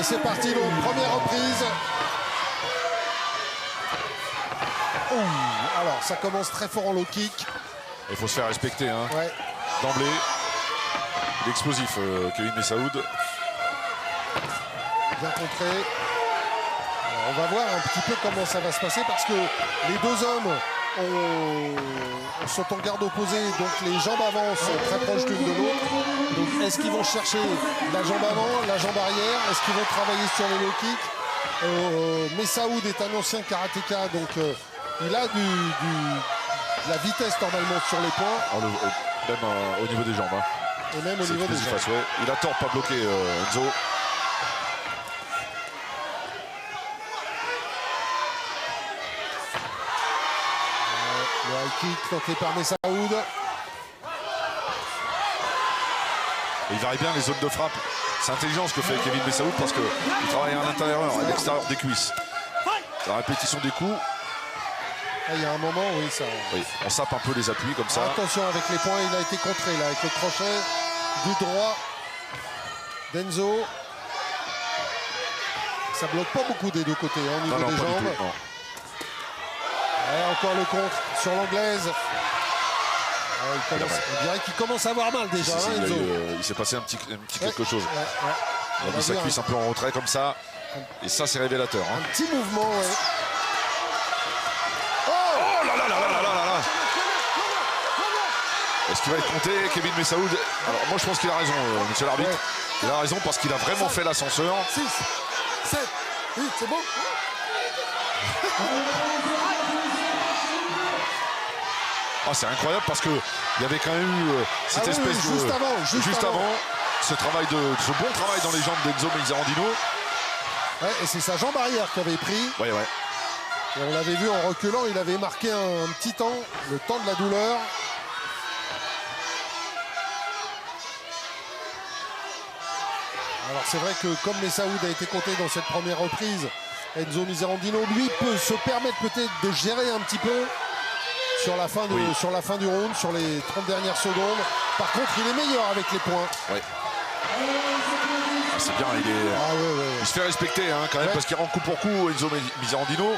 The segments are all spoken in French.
Et c'est parti, donc première reprise. Alors ça commence très fort en low kick. Il faut se faire respecter hein. Ouais. D'emblée. L'explosif Kevin Messaoud. Bien contré. Alors, on va voir un petit peu comment ça va se passer parce que les deux hommes sont en garde opposée, donc les jambes avant sont très proches l'une de l'autre. Donc est-ce qu'ils vont chercher la jambe avant, la jambe arrière? Est-ce qu'ils vont travailler sur les low kicks? Messaoud est un ancien karatéka, donc il a de la vitesse normalement sur les points. Même au niveau des jambes. Hein. Et même au niveau des jambes. Ouais. Il a tort de pas bloquer Enzo. Le high kick tenté par Messaoud. Il varie bien les zones de frappe. C'est intelligent ce que fait Kevin Messaoud parce qu'il travaille à l'intérieur, à l'extérieur des cuisses. La répétition des coups. Il y a un moment, oui, ça. Oui, on sape un peu les appuis comme ça. Attention avec les points, il a été contré là avec le crochet du droit d'Enzo. Ça bloque pas beaucoup des deux côtés au niveau des jambes. Et encore le contre sur l'anglaise. On dirait qu'il commence à avoir mal déjà. Enzo. Il s'est passé un petit quelque chose. Ouais. Il a mis sa cuisse un peu en retrait comme ça. Et ça, c'est révélateur. Hein. Un petit mouvement. Ouais. Oh là là là là là là là. Est-ce qu'il va être compté, Kevin Messaoud? Alors moi je pense qu'il a raison, monsieur l'arbitre. Ouais. Il a raison parce qu'il a vraiment fait l'ascenseur. 6, 7, 8, c'est bon. Ah, c'est incroyable parce qu'il y avait quand même eu cette espèce de... Juste avant. Ce bon travail dans les jambes d'Enzo Miserandino. Ouais, et c'est sa jambe arrière qui avait pris. Ouais. Et on l'avait vu en reculant, il avait marqué un petit temps, le temps de la douleur. Alors c'est vrai que comme Messaoud a été compté dans cette première reprise, Enzo Miserandino, lui, peut se permettre peut-être de gérer un petit peu sur la fin du round, sur les 30 dernières secondes. Par contre, il est meilleur avec les points. Ouais. C'est bien, il se fait respecter hein, quand même parce qu'il rend coup pour coup Enzo Miserandino.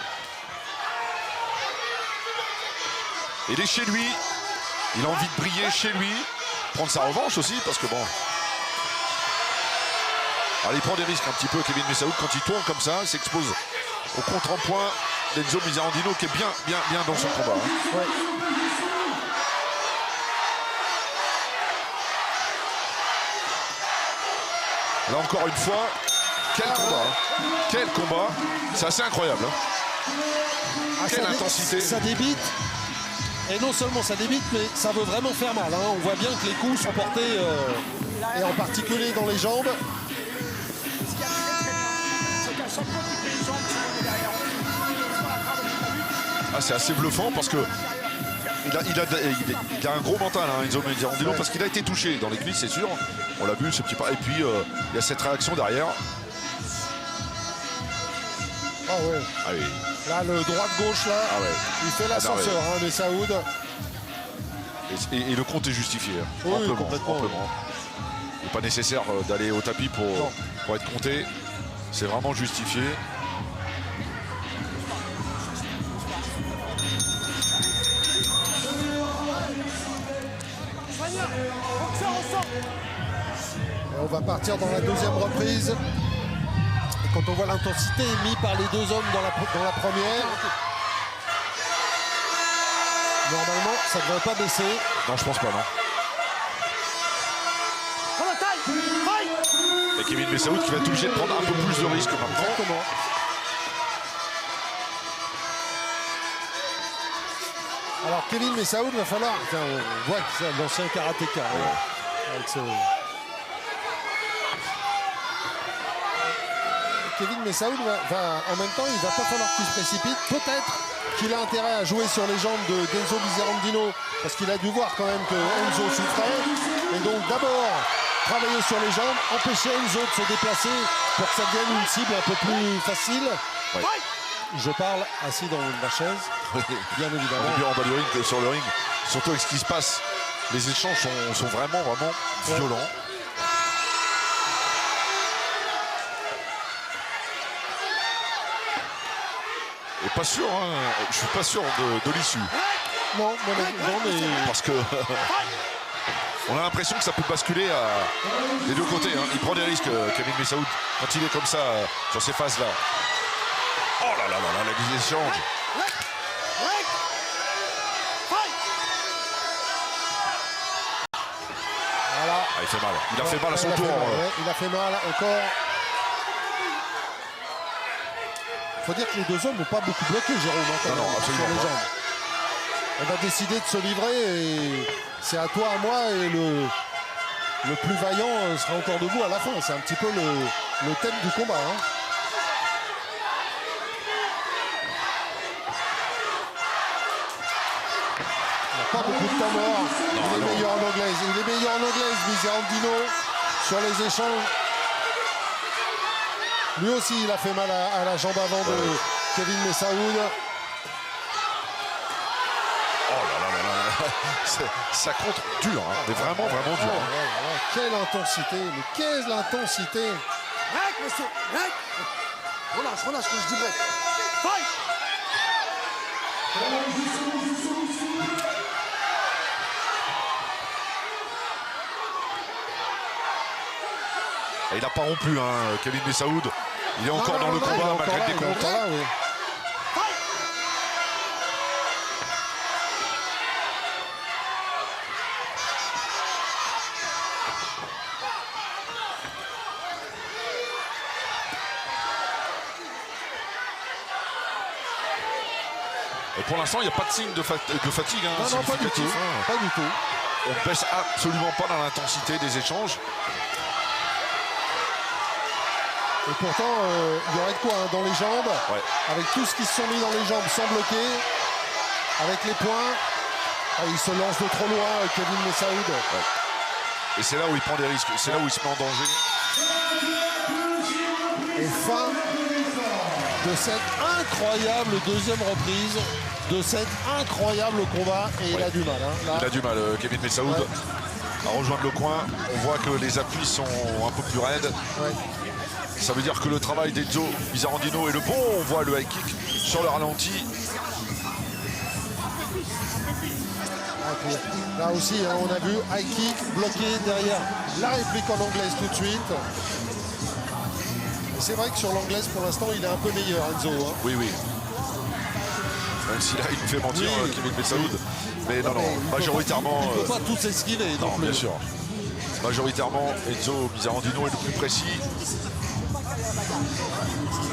Il est chez lui, il a envie de briller chez lui, prendre sa revanche aussi parce que bon... Alors il prend des risques un petit peu Kevin Messaoud quand il tourne comme ça, il s'expose au contre-en-point d'Enzo Miserandino qui est bien dans son combat. Hein. Ouais. Là encore une fois, quel combat, hein. Quel combat, c'est assez incroyable. Hein. Quelle intensité. Ça débite, et non seulement ça débite, mais ça veut vraiment faire mal. Hein. On voit bien que les coups sont portés, et en particulier dans les jambes. Ah, c'est assez bluffant parce que il a un gros mental, hein, Enzo Miserandino, parce qu'il a été touché dans les cuisses, c'est sûr. On l'a vu, ce petit pas. Et puis, il y a cette réaction derrière. Ah ouais. Ah oui. Là, le droite-gauche, là, il fait l'ascenseur, hein, Messaoud. Et le compte est justifié. Hein, oui, complètement. Il n'est pas nécessaire d'aller au tapis pour être compté. C'est vraiment justifié. Et on va partir dans la deuxième reprise. Et quand on voit l'intensité mise par les deux hommes dans la première, normalement, ça ne devrait pas baisser. Non, je pense pas, non. Et Kevin Messaoud qui va être obligé de prendre un peu plus de risques maintenant. Exactement. Alors Kevin Messaoud, va falloir... Tiens, on voit que c'est l'ancien karatéka. Avec ce... Kevin Messaoud en même temps, il va pas falloir qu'il se précipite. Peut-être qu'il a intérêt à jouer sur les jambes d'Enzo Miserandino parce qu'il a dû voir quand même que Enzo souffrait. Et donc d'abord travailler sur les jambes, empêcher Enzo de se déplacer pour que ça devienne une cible un peu plus facile. Ouais. Je parle assis dans ma chaise, bien évidemment. On est bien en bas du ring que sur le ring, surtout avec ce qui se passe. Les échanges sont vraiment violents. Et pas sûr, hein, je suis pas sûr de l'issue. Non, mais Parce que on a l'impression que ça peut basculer des deux côtés. Hein. Il prend des risques, Kevin Messaoud, quand il est comme ça sur ces phases-là. Oh là là là là, les échanges. voilà. Ah, il fait mal. Il a fait mal à son tour. Il a fait mal encore. Il faut dire que les deux hommes n'ont pas beaucoup bloqué, Jérôme, hein, Non, absolument sur les pas. jambes. On a décidé de se livrer et c'est à toi, à moi, et le plus vaillant sera encore debout à la fin. C'est un petit peu le thème du combat. Hein. Il n'y a pas beaucoup de temps mort. Il est meilleur en anglaise. Il est meilleur en anglaise, Miserandino, sur les échanges. Lui aussi, il a fait mal à la jambe avant de Kevin Messaoud. Oh là là là là. Ça contre dur, hein, mais vraiment, vraiment dur. Hein. Quelle intensité, mais quelle intensité. Break, monsieur, break. Relâche quand je dis break. Fight. Et il n'a pas rompu, hein, Kevin Messaoud. Il est encore dans le combat malgré le décompte. Et pour l'instant, il n'y a pas de signe de fatigue. Hein, non, pas du tout. Hein. Pas du tout. On ne baisse absolument pas dans l'intensité des échanges. Et pourtant, il y aurait de quoi hein, dans les jambes. Ouais. Avec tout ce qui se sont mis dans les jambes sans bloquer. Avec les points. Ah, il se lance de trop loin, Kevin Messaoud. Ouais. Et c'est là où il prend des risques. C'est là où il se met en danger. Et fin de cette incroyable deuxième reprise. De cet incroyable combat. Et il a du mal. Hein, là. Il a du mal, Kevin Messaoud. À rejoindre le coin. On voit que les appuis sont un peu plus raides. Ouais. Ça veut dire que le travail d'Enzo Miserandino est le bon. On voit le high kick sur le ralenti. Là aussi, hein, on a vu high kick bloqué derrière la réplique en anglaise tout de suite. C'est vrai que sur l'anglaise, pour l'instant, il est un peu meilleur, Enzo. Hein. Oui, oui. Même si là, il nous fait mentir, Oui, Kevin Messaoud. oui. Mais non, majoritairement. Il ne peut pas tout esquiver. Non, non plus. bien sûr. Majoritairement, Enzo Miserandino est le plus précis.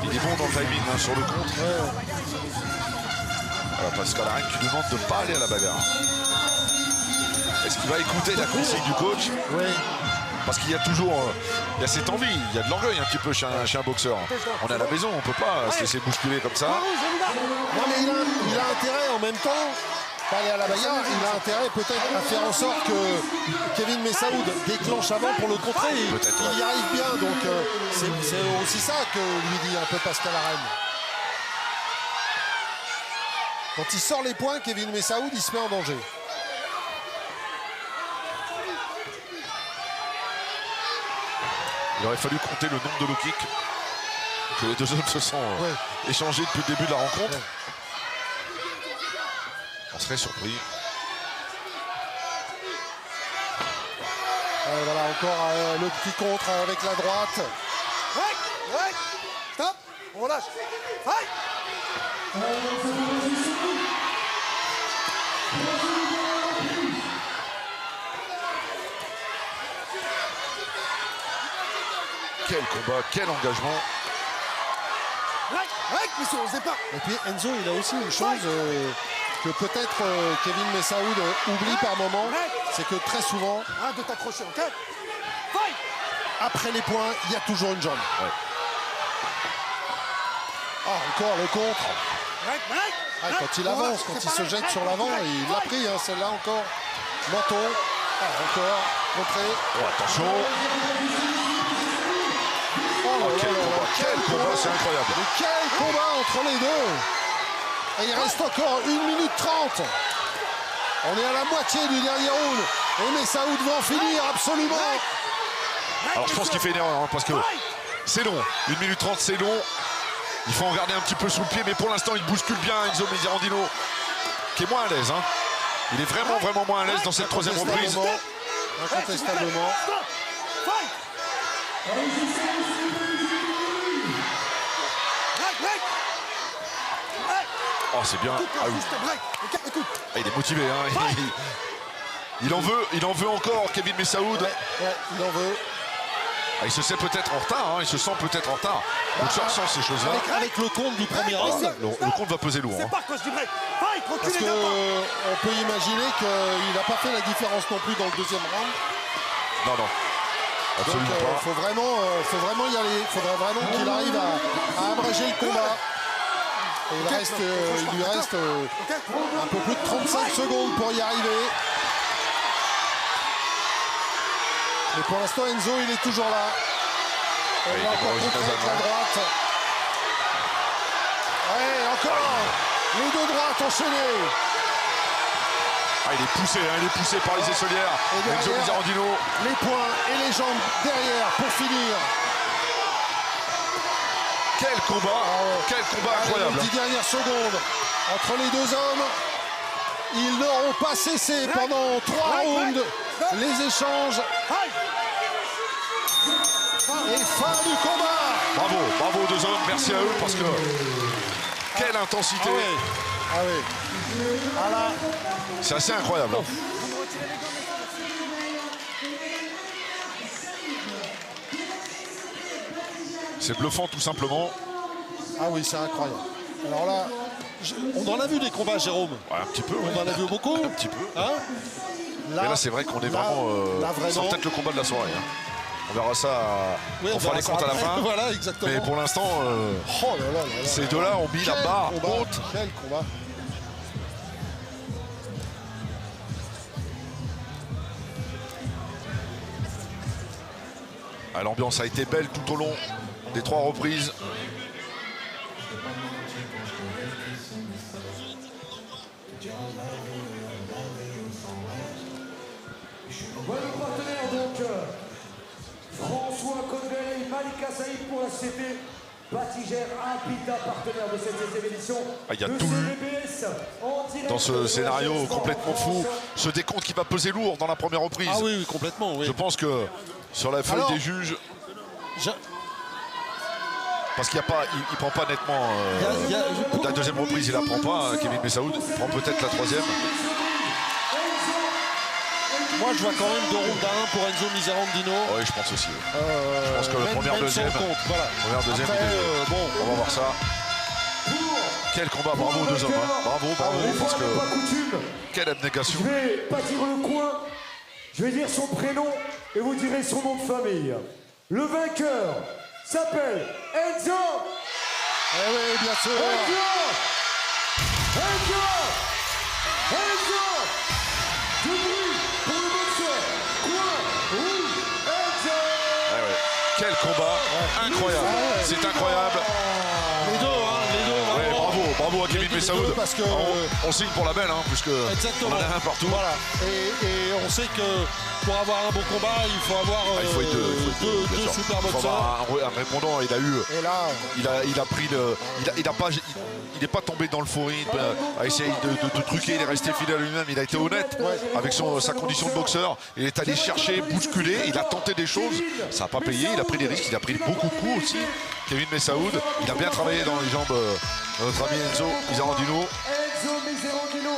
Il est bon dans le timing hein, sur le contre. Ouais. Voilà, Pascal Arène qui demande de ne pas aller à la bagarre. Est-ce qu'il va écouter la consigne du coach? Oui. Parce qu'il y a toujours il y a cette envie, il y a de l'orgueil un petit peu chez un boxeur. On est à la maison, on ne peut pas se laisser bousculer comme ça. Non, mais il a intérêt en même temps, pas aller à la bagarre, il a intérêt peut-être à faire en sorte que Kevin Messaoud déclenche avant pour le contrer. Il y arrive bien, donc c'est aussi ça que lui dit un peu Pascal Arène. Quand il sort les points, Kevin Messaoud, il se met en danger. Il aurait fallu compter le nombre de low kicks que les deux hommes se sont échangés depuis le début de la rencontre. On serait surpris. Voilà encore le petit contre avec la droite. Break. Stop. On relâche. Fight. Quel combat, quel engagement. Break, monsieur, on se départ. Et puis Enzo, il a aussi une chose que peut-être Kevin Messaoud oublie par moment, c'est que très souvent, De t'accrocher, ok? Fight. après les points, il y a toujours une jambe. Ouais. Ah, encore le contre. Break. Ah, quand il avance, quand il se jette sur l'avant, il l'a pris, hein, celle-là encore. Menton. Ah, encore. Contré. Oh, attention. Oh, Quel combat, c'est incroyable. Mais quel combat entre les deux. Et il reste encore 1 minute 30. On est à la moitié du dernier round. Et Messaoud va en finir, absolument. Alors je pense qu'il fait une erreur, hein, parce que c'est long. 1 minute 30, c'est long. Il faut en garder un petit peu sous le pied, mais pour l'instant, il bouscule bien Enzo Miserandino, qui est moins à l'aise. Hein. Il est vraiment moins à l'aise dans cette troisième reprise. Incontestablement. Oh, c'est bien. Ah, oui. Ah, il est motivé. Hein. Il en veut encore, Kevin Messaoud. Ouais, il en veut. Ah, il se sait peut-être en retard, hein. Il se sent peut-être en retard. Donc ça ressent ces choses-là. Avec le compte du premier round. Le compte va peser lourd. Hein. Parce qu'on peut imaginer qu'il n'a pas fait la différence non plus dans le deuxième round. Non. Absolument donc pas. faut vraiment y aller. Il faudrait vraiment qu'il arrive à abréger le combat. Et il lui reste un peu plus de 35 secondes pour y arriver. Mais pour l'instant, Enzo, il est toujours là. Il va encore contrer avec la droite. Ouais, encore les deux droites enchaînées. Ah, il est poussé par les aisselières. Enzo Miserandino. Les poings et les jambes derrière pour finir. Quel combat incroyable. Les 10 dernières secondes entre les deux hommes. Ils n'auront pas cessé pendant 3 rounds les échanges. Et fin du combat. Bravo aux deux hommes. Merci à eux parce que quelle intensité. Ah oui. Ah là. C'est assez incroyable. Hein. C'est bluffant tout simplement. Ah oui, c'est incroyable. Alors là, on en a vu des combats, Jérôme. Ouais, un petit peu. On en a vu beaucoup. Un petit peu. Hein Mais là, c'est vrai qu'on est vraiment. C'est peut-être le combat de la soirée. Hein. On verra ça. On fera les comptes à la fin. Voilà, exactement. Mais pour l'instant, ces deux-là ont mis la barre haute. Quel combat. Ah, l'ambiance a été belle tout au long des 3 reprises. Voilà le partenaire donc François Convel et Malika Saïd pour la CP. Batigère Apita, partenaire de cette 7e édition. Il y a tout eu dans ce scénario complètement fou. Ce décompte qui va peser lourd dans la première reprise. Ah oui, complètement. Oui. Je pense que sur la feuille des juges, parce qu'il ne prend pas nettement la deuxième reprise, il la prend pas. Kevin Messaoud prend peut-être la troisième. Moi, je vois quand même 2 rounds à 1 pour Enzo Miserandino. Oui, je pense aussi. Je pense que le premier, deuxième. Voilà. Deuxième, on va voir ça. Quel combat, bravo aux deux hommes. Hein. Bravo, parce que quelle abnégation. Je vais pas dire le coin, je vais dire son prénom et vous direz son nom de famille. Le vainqueur s'appelle Enzo. Eh oui, bien sûr. Enzo. Du bruit pour le boxeur. Coin rouge, Enzo. Quel combat incroyable. C'est incroyable. Les deux, Bravo à Kevin Messaoud. Parce que on signe pour la belle, hein, puisque on en a un partout. Voilà. Et on sait que pour avoir un bon combat, il faut avoir deux super boxeurs. Un répondant. Il a eu. Et là, il a pris le. Il n'est pas tombé dans le faux rythme, a essayé de truquer. Il est resté fidèle à lui-même. Il a été honnête avec sa condition de boxeur. Il est allé chercher, bousculer. Il a tenté des choses. Ça n'a pas payé. Il a pris des risques. Il a pris beaucoup de coups aussi. Kevin Messaoud. Il a bien travaillé dans les jambes de notre ami Enzo Miserandino.